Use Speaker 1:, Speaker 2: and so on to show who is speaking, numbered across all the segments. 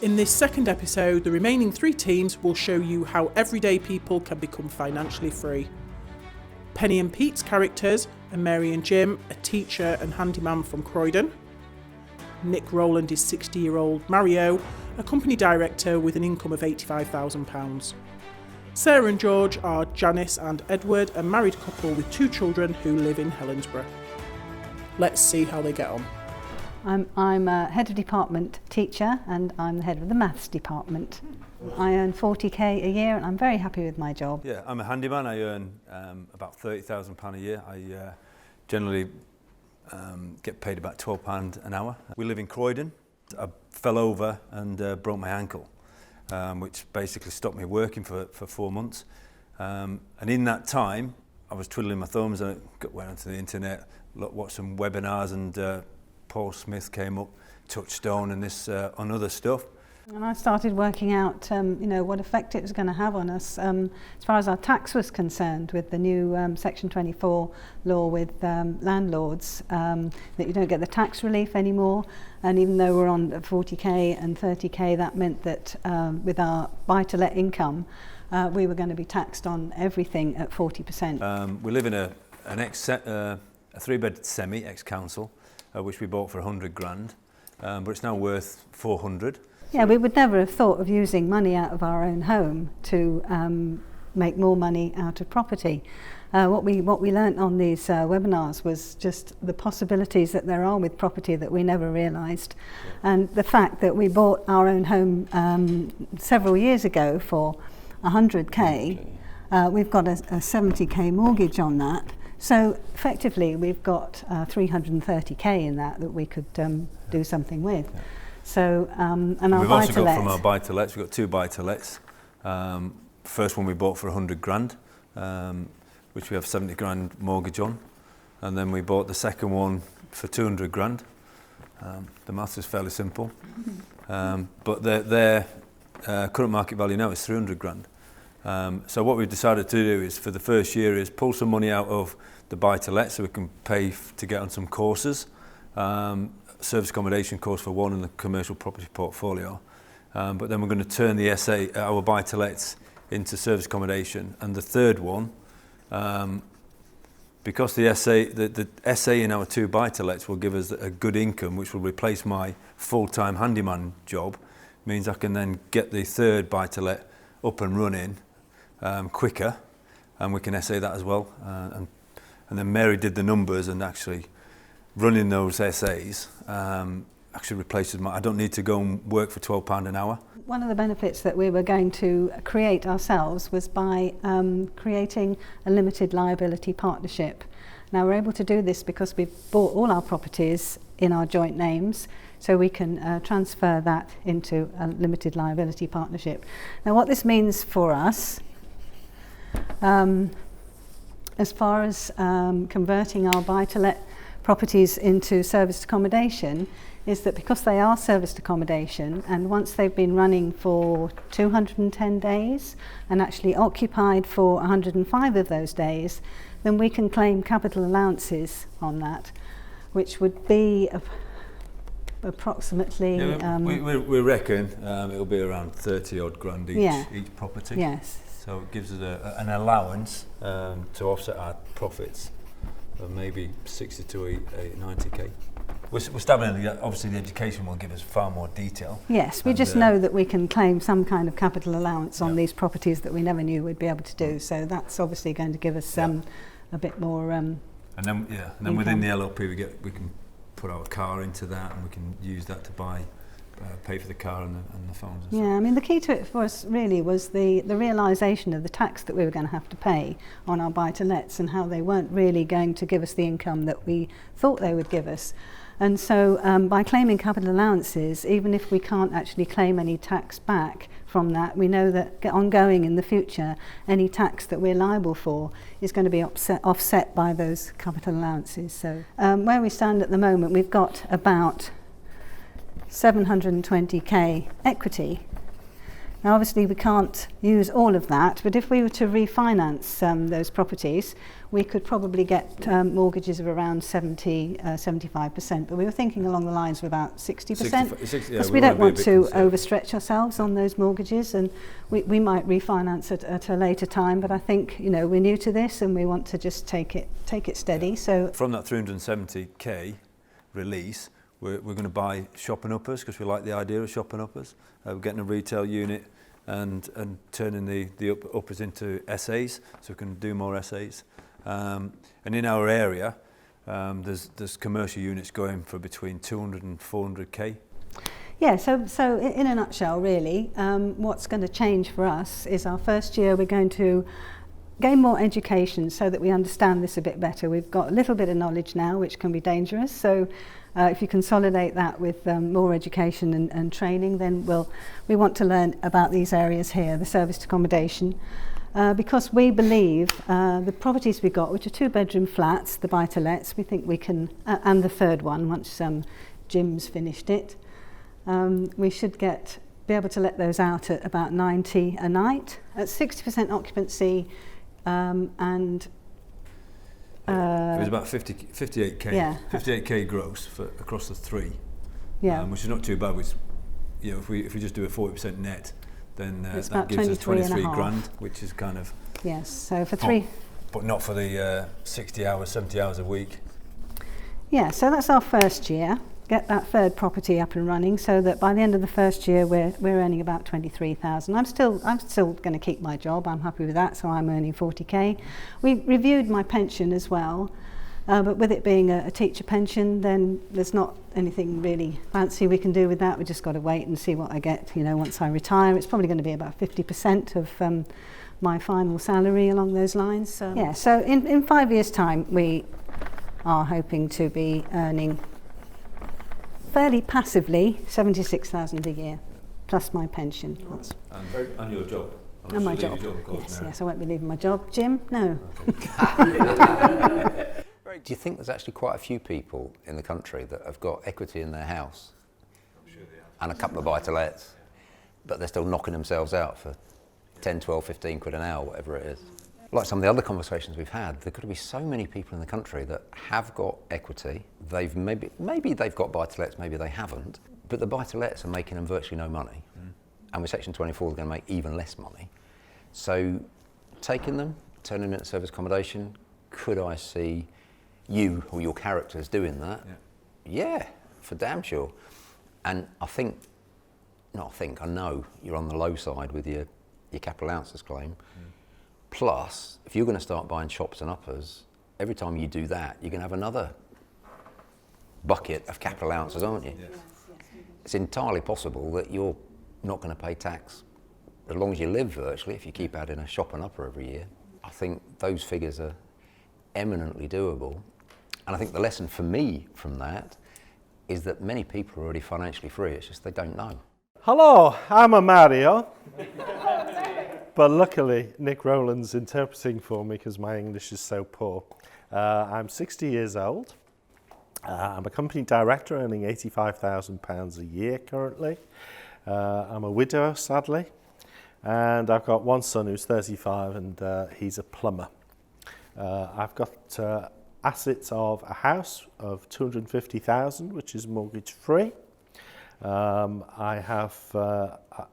Speaker 1: In this second episode, the remaining 3 teams will show you how everyday people can become financially free. Penny and Pete's characters are Mary and Jim, a teacher and handyman from Croydon. Nick Rowland is 60-year-old Mario, a company director with an income of £85,000. Sarah and George are Janice and Edward, a married couple with 2 children who live in Helensburgh. Let's see how they get on.
Speaker 2: I'm a head of department teacher and I'm the head of the maths department. I earn 40k a year and I'm very happy with my job.
Speaker 3: Yeah, I'm a handyman. I earn about £30,000 a year. I generally get paid about £12 an hour. We live in Croydon. I fell over and broke my ankle, which basically stopped me working for 4 months. And in that time, I was twiddling my thumbs and I went onto the internet, watched some webinars, and Paul Smith came up, Touchstone and this on other stuff.
Speaker 2: And I started working out, what effect it was going to have on us as far as our tax was concerned with the new Section 24 law with landlords, that you don't get the tax relief anymore. And even though we're on 40k and 30k, that meant that with our buy-to-let income, we were going to be taxed on everything at 40%.
Speaker 3: We live in a 3-bed semi, ex-council, which we bought for 100 grand, but it's now worth 400.
Speaker 2: Yeah, we would never have thought of using money out of our own home to make more money out of property. What we learnt on these webinars was just the possibilities that there are with property that we never realised, and the fact that we bought our own home several years ago for 100k, we've got a 70k mortgage on that. So effectively, we've got 330k in that we could do something with. Yeah. So, and our
Speaker 3: we've also got from our buy-to-lets. We've got 2 buy-to-lets. First one we bought for 100 grand, which we have 70 grand mortgage on, and then we bought the second one for 200 grand. The maths is fairly simple, but their current market value now is 300 grand. So what we've decided to do is, for the first year, is pull some money out of the buy-to-let so we can pay to get on some courses, service accommodation course for one and the commercial property portfolio. But then we're going to turn the SA, our buy-to-lets, into service accommodation. And the third one, because the SA in our 2 buy-to-lets will give us a good income, which will replace my full-time handyman job, means I can then get the third buy-to-let up and running quicker, and we can SA that as well. And then Mary did the numbers, and actually running those SAs actually replaces I don't need to go and work for £12 an hour.
Speaker 2: One of the benefits that we were going to create ourselves was by creating a limited liability partnership. Now we're able to do this because we've bought all our properties in our joint names, so we can transfer that into a limited liability partnership. Now what this means for us, as far as converting our buy-to-let properties into serviced accommodation, is that because they are serviced accommodation, and once they've been running for 210 days and actually occupied for 105 of those days, then we can claim capital allowances on that, which would be approximately...
Speaker 3: Yeah, we reckon it'll be around 30 odd grand each property.
Speaker 2: Yes.
Speaker 3: So it gives us an allowance to offset our profits of maybe 60 to 90k. We're stabbing at obviously the education will give us far more detail.
Speaker 2: Yes, we just know that we can claim some kind of capital allowance on these properties that we never knew we'd be able to do. So that's obviously going to give us a bit more. And then within the LLP we can put our car into that, and we can use that to pay for the car and the phones. And I mean, the key to it for us really was the realisation of the tax that we were going to have to pay on our buy-to-lets, and how they weren't really going to give us the income that we thought they would give us. And so by claiming capital allowances, even if we can't actually claim any tax back from that, we know that ongoing in the future, any tax that we're liable for is going to be offset by those capital allowances. So where we stand at the moment, we've got about 720k equity. Now obviously we can't use all of that, but if we were to refinance those properties, we could probably get mortgages of around 75%, but we were thinking along the lines of about 60%, because we don't want to overstretch ourselves on those mortgages, and we might refinance at a later time, but I think, you know, we're new to this and we want to just take it steady.
Speaker 3: Yeah.
Speaker 2: So
Speaker 3: from that 370k release, we're going to buy shop and uppers, because we like the idea of shop and uppers. We're getting a retail unit and turning the uppers into SAs, so we can do more SAs. And in our area, there's commercial units going for between 200 and 400k.
Speaker 2: Yeah, so in a nutshell, really, what's going to change for us is our first year we're going to gain more education so that we understand this a bit better. We've got a little bit of knowledge now, which can be dangerous, so if you consolidate that with more education and training, then we want to learn about these areas here, the serviced accommodation, because we believe the properties we got, which are 2-bedroom flats, the buy-to-lets, we think we can, and the third one, once Jim's finished it, we should be able to let those out at about 90 a night, at 60% occupancy, and
Speaker 3: it was about 58k,
Speaker 2: yeah.
Speaker 3: 58k gross across the three,
Speaker 2: yeah.
Speaker 3: Which is not too bad. Which, you know, if we just do a 40% net, then that gives us 23 grand, which is kind of,
Speaker 2: yes. So for three,
Speaker 3: but not for the 60 hours, 70 hours a week. Yeah.
Speaker 2: So that's our first year. Get that third property up and running, so that by the end of the first year we're earning about 23,000. I'm still going to keep my job. I'm happy with that, so I'm earning 40k. We reviewed my pension as well, but with it being a teacher pension, then there's not anything really fancy we can do with that. We just got to wait and see what I get. You know, once I retire, it's probably going to be about 50% of my final salary along those lines. So, yeah. So in 5 years' time, we are hoping to be earning fairly passively 76,000 a year, plus my pension.
Speaker 3: And your job.
Speaker 2: And my job. Yes, I won't be leaving my job. Jim? No.
Speaker 4: Okay. Do you think there's actually quite a few people in the country that have got equity in their house and a couple of buy-to-lets, but they're still knocking themselves out for 10, 12, 15 quid an hour, whatever it is? Like some of the other conversations we've had, there could be so many people in the country that have got equity. They've maybe they've got buy-to-lets, maybe they haven't, but the buy-to-lets are making them virtually no money. And with Section 24, they're going to make even less money. So taking them, turning them into service accommodation, could I see you or your characters doing that? Yeah, for damn sure. And I know you're on the low side with your capital allowances claim. Plus, if you're going to start buying shops and uppers, every time you do that, you're going to have another bucket of capital allowances, aren't you? Yes. It's entirely possible that you're not going to pay tax as long as you live virtually if you keep adding a shop and upper every year. I think those figures are eminently doable. And I think the lesson for me from that is that many people are already financially free, it's just they don't know.
Speaker 5: Hello, I'm a Mario. But luckily, Nick Rowland's interpreting for me because my English is so poor. I'm 60 years old. I'm a company director earning £85,000 a year currently. I'm a widow, sadly. And I've got one son who's 35 and he's a plumber. I've got assets of a house of 250,000, which is mortgage free. I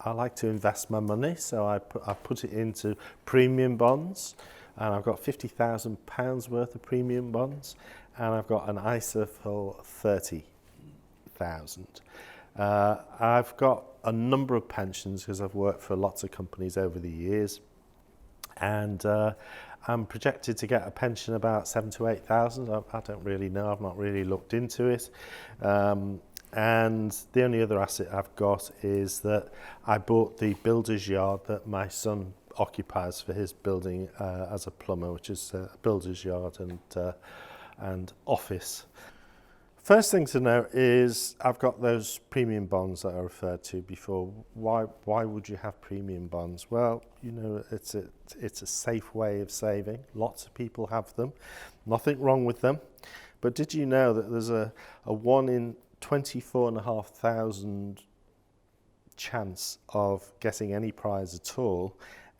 Speaker 5: like to invest my money, so I put it into premium bonds, and I've got £50,000 worth of premium bonds, and I've got an ISA for 30,000. I've got a number of pensions because I've worked for lots of companies over the years, and I'm projected to get a pension about 7,000 to 8,000. I don't really know, I've not really looked into it. And the only other asset I've got is that I bought the builder's yard that my son occupies for his building as a plumber, which is a builder's yard and office. First thing to know is I've got those premium bonds that I referred to before. Why would you have premium bonds? Well, you know, it's a safe way of saving. Lots of people have them. Nothing wrong with them. But did you know that there's a 1 in 24,500 chance of getting any prize at all.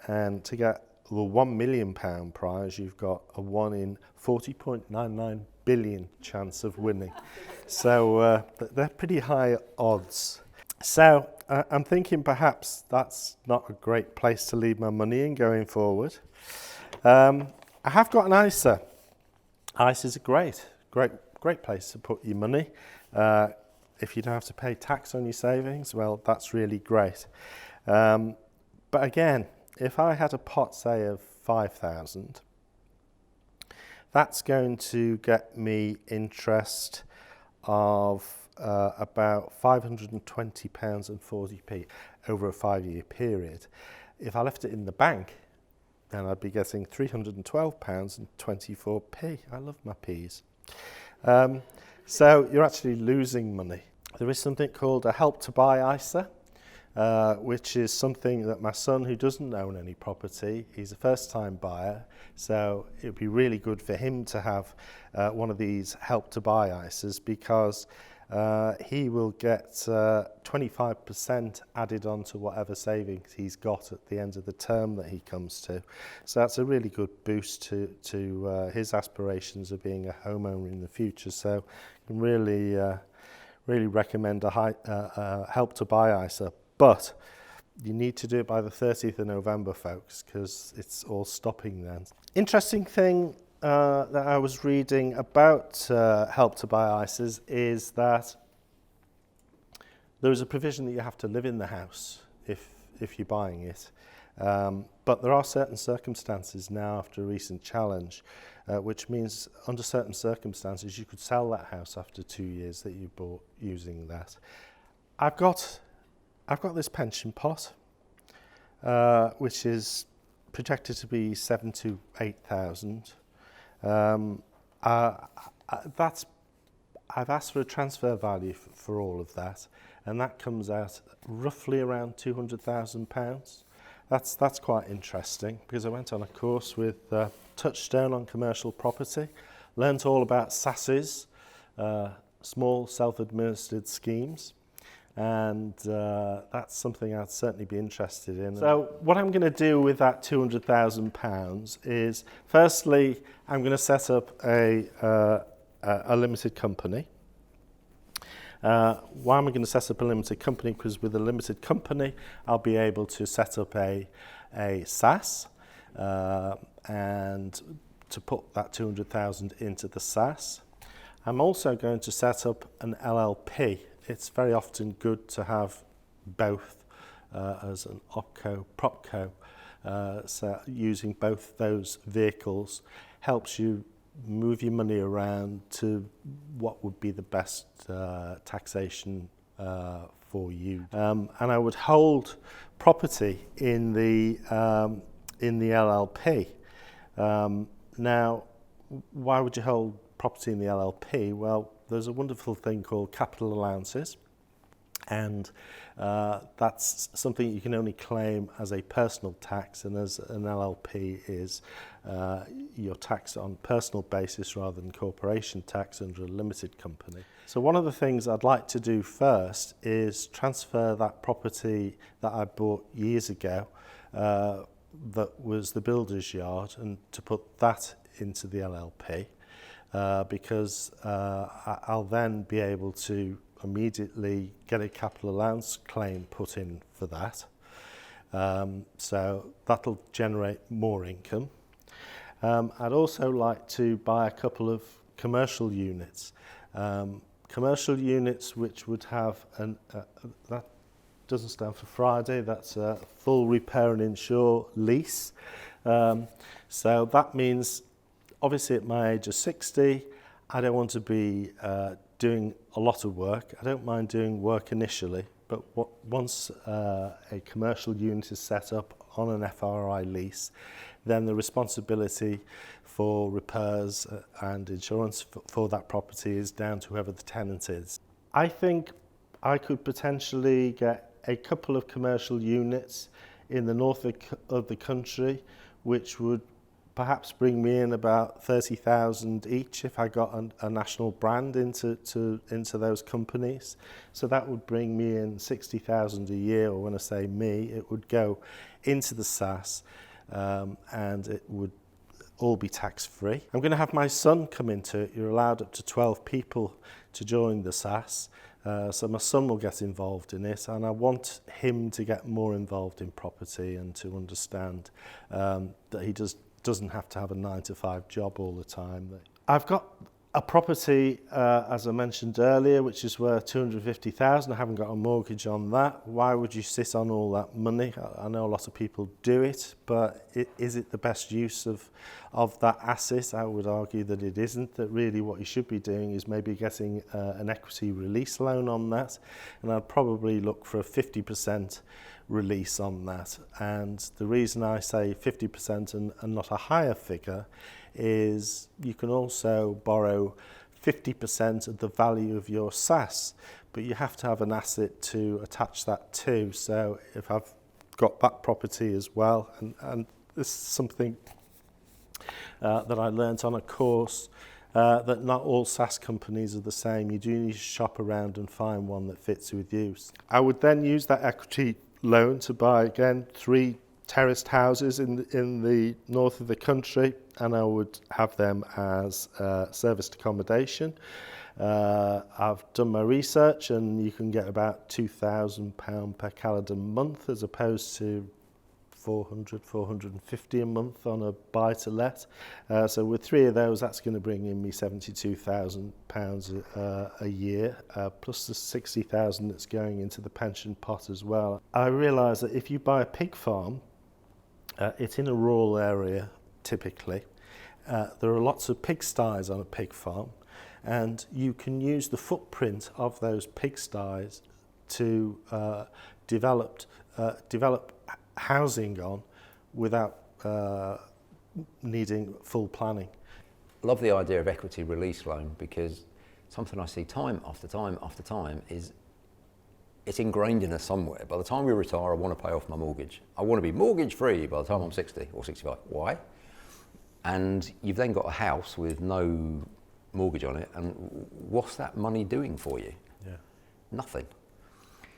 Speaker 5: And to get the £1 million prize, you've got a 1 in 40.99 billion chance of winning. So they're pretty high odds. So I'm thinking perhaps that's not a great place to leave my money in going forward. I have got an ISA. ISA is a great place to put your money. If you don't have to pay tax on your savings, well, that's really great. But again, if I had a pot, say, of 5,000, that's going to get me interest of about £520.40 over a 5-year period. If I left it in the bank, then I'd be getting £312.24. I love my P's. So you're actually losing money. There is something called a Help to Buy ISA, which is something that my son, who doesn't own any property, he's a first-time buyer, so it would be really good for him to have one of these Help to Buy ISAs, because he will get 25% added on to whatever savings he's got at the end of the term that he comes to. So that's a really good boost to his aspirations of being a homeowner in the future. So I can really recommend a Help to Buy ISA. But you need to do it by the 30th of November, folks, because it's all stopping then. Interesting thing that I was reading about Help to Buy ISAs is that there is a provision that you have to live in the house if you're buying it. But there are certain circumstances now after a recent challenge, which means under certain circumstances you could sell that house after 2 years that you bought using that. I've got this pension pot, which is projected to be 7,000 to 8,000. I've asked for a transfer value for all of that, and that comes out roughly around £200,000. That's quite interesting, because I went on a course with Touchstone on commercial property, learnt all about SASs, small self-administered schemes, and that's something I'd certainly be interested in. So what I'm going to do with that £200,000 is, firstly, I'm going to set up a limited company. Why am I going to set up a limited company? Because with a limited company, I'll be able to set up a SAS, and to put that 200,000 into the SAS. I'm also going to set up an LLP. It's very often good to have both as an OpCo, PropCo. So using both those vehicles helps you move your money around to what would be the best taxation for you. And I would hold property in the LLP. Now, why would you hold property in the LLP? Well, there's a wonderful thing called capital allowances, and that's something you can only claim as a personal tax, and as an LLP is you're taxed on personal basis rather than corporation tax under a limited company. So one of the things I'd like to do first is transfer that property that I bought years ago, that was the builder's yard, and to put that into the LLP. Because I'll then be able to immediately get a capital allowance claim put in for that. So that'll generate more income. I'd also like to buy a couple of commercial units. Commercial units which would have, that doesn't stand for Friday, that's a full repair and insure lease. So that means, obviously at my age of 60, I don't want to be doing a lot of work. I don't mind doing work initially, but once a commercial unit is set up on an FRI lease, then the responsibility for repairs and insurance for that property is down to whoever the tenant is. I think I could potentially get a couple of commercial units in the north of the country, which would perhaps bring me in about 30,000 each if I got a national brand into those companies. So that would bring me in 60,000 a year, or when I say me, it would go into the SaaS, and it would all be tax-free. I'm going to have my son come into it. You're allowed up to 12 people to join the SaaS. So my son will get involved in it, and I want him to get more involved in property and to understand that he doesn't have to have a 9-to-5 job all the time. I've got a property, as I mentioned earlier, which is worth 250,000. I haven't got a mortgage on that. Why would you sit on all that money? I know a lot of people do it, but is it the best use of that asset? I would argue that it isn't, that really what you should be doing is maybe getting an equity release loan on that, and I'd probably look for a 50% release on that. And the reason I say 50% and not a higher figure is you can also borrow 50% of the value of your SaaS, but you have to have an asset to attach that to. So if I've got that property as well, and this is something that I learnt on a course, that not all SaaS companies are the same. You do need to shop around and find one that fits with you. I would then use that equity loan to buy, again, 3 terraced houses in the north of the country, and I would have them as serviced accommodation. I've done my research, and you can get about £2,000 per calendar month as opposed to 400, 450 a month on a buy-to-let. So with 3 of those, that's going to bring in me £72,000 a year, plus the 60,000 that's going into the pension pot as well. I realise that if you buy a pig farm, it's in a rural area typically. There are lots of pigsties on a pig farm, and you can use the footprint of those pigsties to develop housing on without needing full planning.
Speaker 4: Love the idea of equity release loan, because something I see time after time after time is it's ingrained in us somewhere. By the time we retire, I want to pay off my mortgage. I want to be mortgage free by the time I'm 60 or 65. Why? And you've then got a house with no mortgage on it, and what's that money doing for you?
Speaker 5: Yeah.
Speaker 4: Nothing.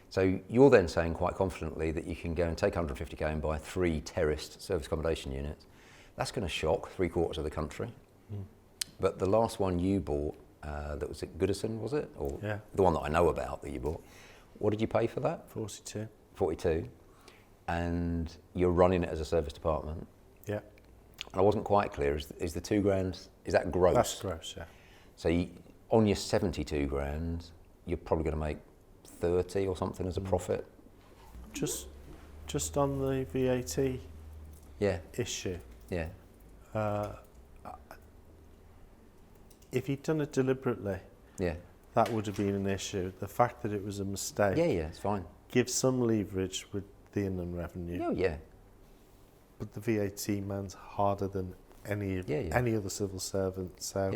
Speaker 4: So you're then saying quite confidently that you can go and take 150k and buy 3 terraced service accommodation units. That's going to shock 3/4 of the country. Mm. But the last one you bought, that was at Goodison, was it? Or
Speaker 5: yeah.
Speaker 4: The one that I know about that you bought. What did you pay for that?
Speaker 5: 42.
Speaker 4: 42. And you're running it as a service department.
Speaker 5: Yeah.
Speaker 4: And I wasn't quite clear, is the £2,000, is that gross?
Speaker 5: That's gross, yeah.
Speaker 4: So on your 72 grand, you're probably going to make 30 or something as a profit?
Speaker 5: Just on the VAT issue.
Speaker 4: Yeah.
Speaker 5: If you'd done it deliberately, that would have been an issue. The fact that it was a mistake.
Speaker 4: Yeah, it's fine.
Speaker 5: Gives some leverage with the Inland Revenue.
Speaker 4: Oh, yeah.
Speaker 5: But the VAT man's harder than any other civil servant, so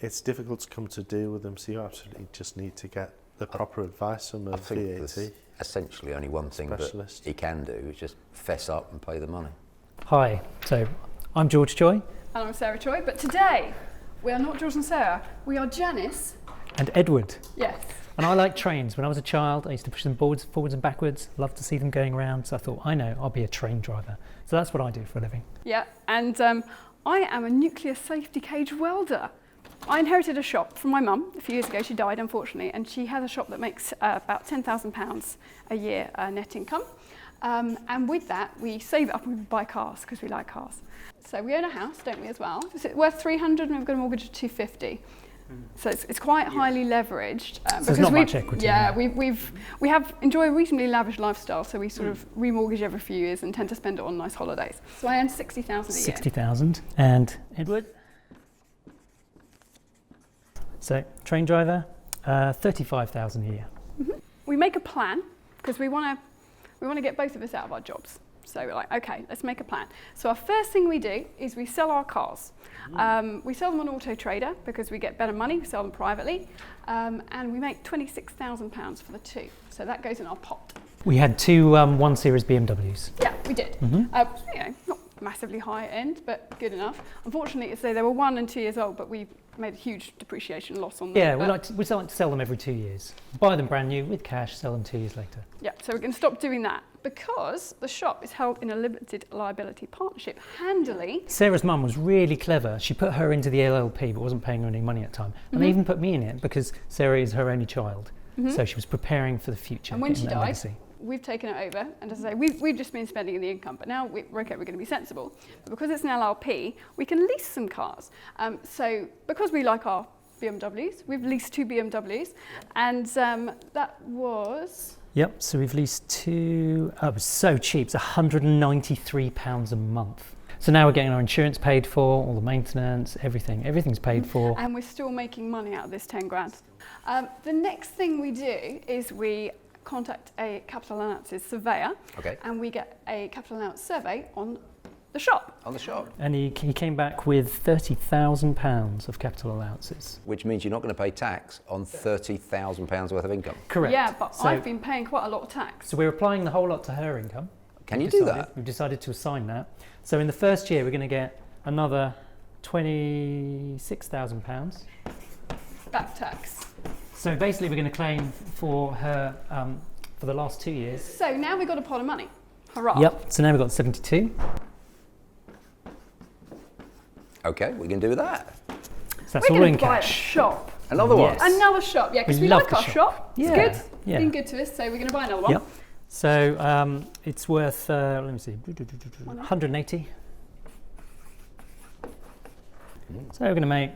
Speaker 5: it's difficult to come to deal with them. So you absolutely just need to get the proper advice from a VAT.
Speaker 4: There's essentially only one thing that he can do, is just fess up and pay the money.
Speaker 6: Hi, so I'm George Choi.
Speaker 7: And I'm Sarah Choi, but today we are not George and Sarah, we are Janice.
Speaker 6: And Edward.
Speaker 7: Yes.
Speaker 6: And I like trains. When I was a child, I used to push them forwards and backwards, loved to see them going around, so I thought, I know, I'll be a train driver. So that's what I do for a living. Yeah,
Speaker 7: and I am a nuclear safety cage welder. I inherited a shop from my mum a few years ago. She died, unfortunately, and she has a shop that makes about £10,000 a year net income. And with that, we save it up and we buy cars because we like cars. So we own a house, don't we, as well? It's worth 300 and we've got a mortgage of 250. So it's quite highly leveraged.
Speaker 6: So there's not much equity.
Speaker 7: Yeah, we enjoy a reasonably lavish lifestyle, so we sort of remortgage every few years and tend to spend it on nice holidays. So I earn 60,000 a year.
Speaker 6: 60,000. And Edward? So train driver, 35,000 a year.
Speaker 7: Mm-hmm. We make a plan because we want to get both of us out of our jobs. So we're like, okay, let's make a plan. So our first thing we do is we sell our cars. We sell them on Auto Trader because we get better money. We sell them privately, and we make £26,000 for the 2. So that goes in our pot.
Speaker 6: We had 2 1 Series BMWs.
Speaker 7: Yeah, we did.
Speaker 6: Mm-hmm.
Speaker 7: Not massively high end, but good enough. Unfortunately, it's they were 1 and 2 years old, but we made a huge depreciation loss on them.
Speaker 6: Yeah, we like to sell them every 2 years. Buy them brand new with cash, sell them 2 years later.
Speaker 7: Yeah, so we're going to stop doing that because the shop is held in a limited liability partnership. Handily.
Speaker 6: Sarah's mum was really clever. She put her into the LLP but wasn't paying her any money at the time. And they even put me in it because Sarah is her only child. So she was preparing for the future.
Speaker 7: And when she died,
Speaker 6: legacy.
Speaker 7: We've taken it over, and as I say, we've just been spending the income, but now we're okay, we're going to be sensible. But because it's an LLP, we can lease some cars. So because we like our BMWs, we've leased 2 BMWs, and that was...
Speaker 6: Yep, so we've leased 2, it was so cheap, it's £193 a month. So now we're getting our insurance paid for, all the maintenance, everything's paid for.
Speaker 7: And we're still making money out of this 10 grand. The next thing we do is we contact a capital allowances surveyor, and we get a capital allowance survey on the shop.
Speaker 4: On the shop.
Speaker 6: And he came back with £30,000 of capital allowances.
Speaker 4: Which means you're not going to pay tax on £30,000 worth of income.
Speaker 6: Correct.
Speaker 7: Yeah, but I've been paying quite a lot of tax.
Speaker 6: So we're applying the whole lot to her income.
Speaker 4: Can you do that?
Speaker 6: We've decided to assign that. So in the first year, we're going to get another £26,000.
Speaker 7: Back tax.
Speaker 6: So basically, we're going to claim for her for the last 2 years.
Speaker 7: So now we've got a pot of money. Hurrah.
Speaker 6: Yep. So now we've got 72.
Speaker 4: Okay, we can do that.
Speaker 6: So that's all in
Speaker 7: buy
Speaker 6: cash.
Speaker 7: A shop.
Speaker 4: Another one.
Speaker 7: Another shop. Yeah, because we
Speaker 6: love
Speaker 7: like
Speaker 6: the
Speaker 7: our shop.
Speaker 6: Yeah.
Speaker 7: It's good.
Speaker 6: Yeah.
Speaker 7: It's been good to us, so we're going to buy another one.
Speaker 6: Yep. So it's worth let me see, 180. So we're going to make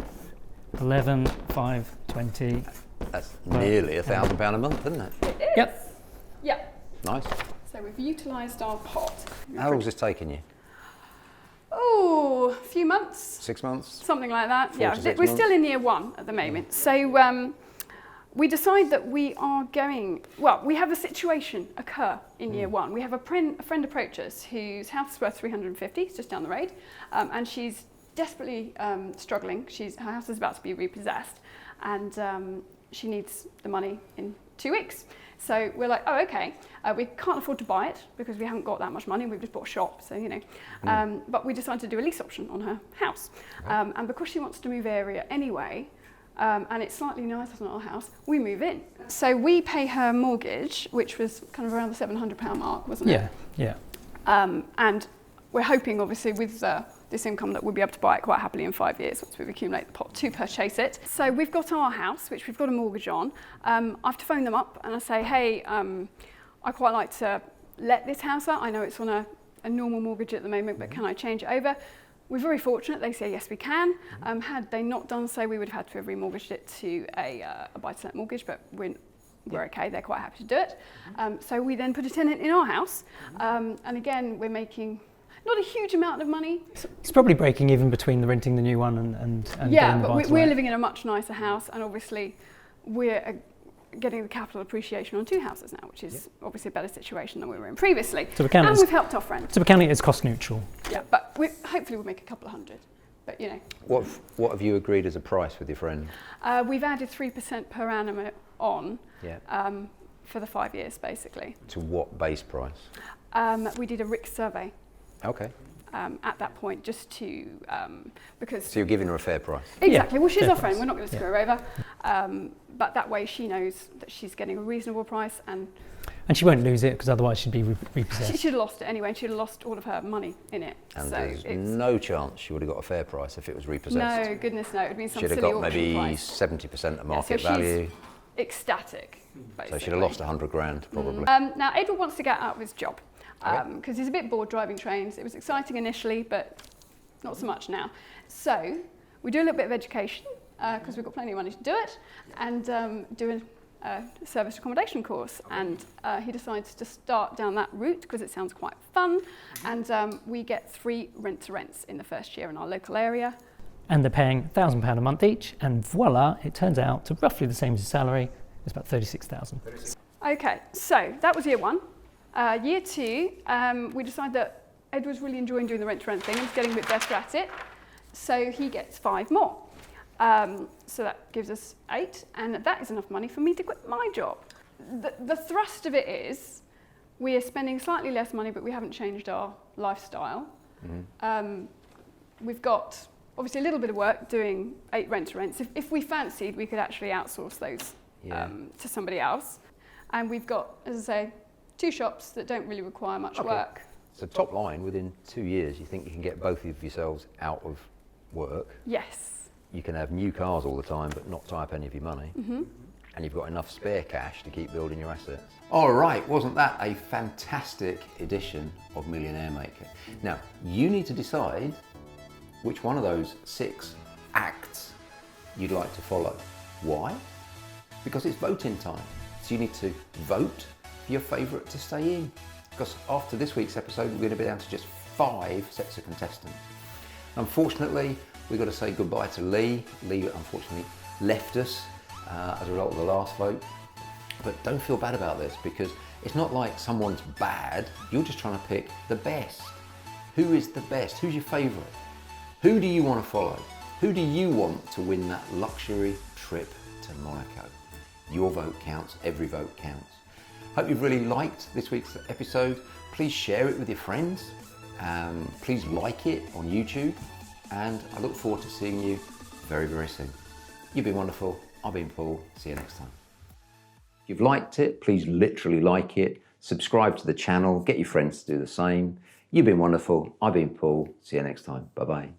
Speaker 6: 11,520.
Speaker 4: That's nearly £1,000 a month, isn't it?
Speaker 7: It is.
Speaker 6: Yep.
Speaker 7: Yep.
Speaker 4: Nice.
Speaker 7: So we've utilised our pot.
Speaker 4: How long has this taken you?
Speaker 7: Oh, a few months.
Speaker 4: 6 months?
Speaker 7: Something like that.
Speaker 4: 4
Speaker 7: Yeah,
Speaker 4: to 6
Speaker 7: we're
Speaker 4: months?
Speaker 7: still in year 1 at the moment. So we decide that we are going, well, we have a situation occur in year 1. We have a friend approach us whose house is worth 350, it's just down the road, and she's desperately struggling. Her house is about to be repossessed, and she needs the money in 2 weeks. So we're like, oh, okay, we can't afford to buy it because we haven't got that much money. We've just bought a shop, so, you know. But we decided to do a lease option on her house. And because she wants to move area anyway, and it's slightly nicer than our house, we move in. So we pay her mortgage, which was kind of around the £700 mark, wasn't it?
Speaker 6: Yeah.
Speaker 7: And we're hoping, obviously, with this income that we'll be able to buy it quite happily in 5 years once we've accumulated the pot to purchase it. So we've got our house, which we've got a mortgage on. I have to phone them up and I say, hey, I quite like to let this house out. I know it's on a normal mortgage at the moment, but can I change it over? We're very fortunate. They say, yes, we can. Had they not done so, we would have had to have remortgaged it to a buy-to-let mortgage, but we're okay. They're quite happy to do it. So we then put a tenant in our house. And again, we're making not a huge amount of money.
Speaker 6: It's probably breaking even between renting the new one and
Speaker 7: yeah,
Speaker 6: getting the
Speaker 7: but we're living in a much nicer house, and obviously we're getting the capital appreciation on 2 houses now, which is obviously a better situation than we were in previously.
Speaker 6: So
Speaker 7: and we've helped our friend.
Speaker 6: So we're counting it as cost neutral.
Speaker 7: Yeah, but hopefully we'll make a couple of hundred. But, you know.
Speaker 4: What have you agreed as a price with your friend?
Speaker 7: We've added 3% per annum on for the 5 years, basically.
Speaker 4: To what base price?
Speaker 7: We did a RIC survey.
Speaker 4: Okay.
Speaker 7: At that point, just to because.
Speaker 4: So you're giving her a fair price.
Speaker 7: Exactly. Well, she's our friend. We're not going to screw her over, but that way she knows that she's getting a reasonable price, and
Speaker 6: she won't lose it because otherwise she'd be repossessed.
Speaker 7: She should have lost it anyway. And she'd have lost all of her money in it.
Speaker 4: And
Speaker 7: so
Speaker 4: there's no chance she would have got a fair price if it was repossessed.
Speaker 7: No, goodness no. It'd been some
Speaker 4: she'd have
Speaker 7: silly
Speaker 4: got maybe
Speaker 7: price.
Speaker 4: 70% of market
Speaker 7: so
Speaker 4: value.
Speaker 7: She's ecstatic. Basically.
Speaker 4: So she'd have lost 100 grand probably.
Speaker 7: Now Edward wants to get out of his job. Because he's a bit bored driving trains. It was exciting initially, but not so much now. So we do a little bit of education because we've got plenty of money to do it, and do a service accommodation course. And he decides to start down that route because it sounds quite fun. And we get 3 rent-to-rents in the first year in our local area.
Speaker 6: And they're paying £1,000 a month each, and voila, it turns out to roughly the same as his salary. It's about 36,000.
Speaker 7: Okay, so that was year 1. Year 2, we decided that Ed was really enjoying doing the rent-to-rent thing and was getting a bit better at it, so he gets 5 more. So that gives us 8, and that is enough money for me to quit my job. The thrust of it is we are spending slightly less money, but we haven't changed our lifestyle. We've got obviously a little bit of work doing 8 rent-to-rents. If we fancied, we could actually outsource those to somebody else. And we've got, as I say, 2 shops that don't really require much work.
Speaker 4: So top line, within 2 years, you think you can get both of yourselves out of work?
Speaker 7: Yes.
Speaker 4: You can have new cars all the time, but not tie up any of your money. And you've got enough spare cash to keep building your assets. All right, wasn't that a fantastic edition of Millionaire Maker? Now, you need to decide which one of those 6 acts you'd like to follow. Why? Because it's voting time. So you need to vote for your favourite to stay in. Because after this week's episode, we're going to be down to just 5 sets of contestants. Unfortunately, we've got to say goodbye to Lee. Lee, unfortunately, left us as a result of the last vote. But don't feel bad about this, because it's not like someone's bad. You're just trying to pick the best. Who is the best? Who's your favourite? Who do you want to follow? Who do you want to win that luxury trip to Monaco? Your vote counts, every vote counts. Hope you've really liked this week's episode. Please share it with your friends. Please like it on YouTube. And I look forward to seeing you very, very soon. You've been wonderful. I've been Paul. See you next time. If you've liked it, please literally like it. Subscribe to the channel. Get your friends to do the same. You've been wonderful. I've been Paul. See you next time. Bye-bye.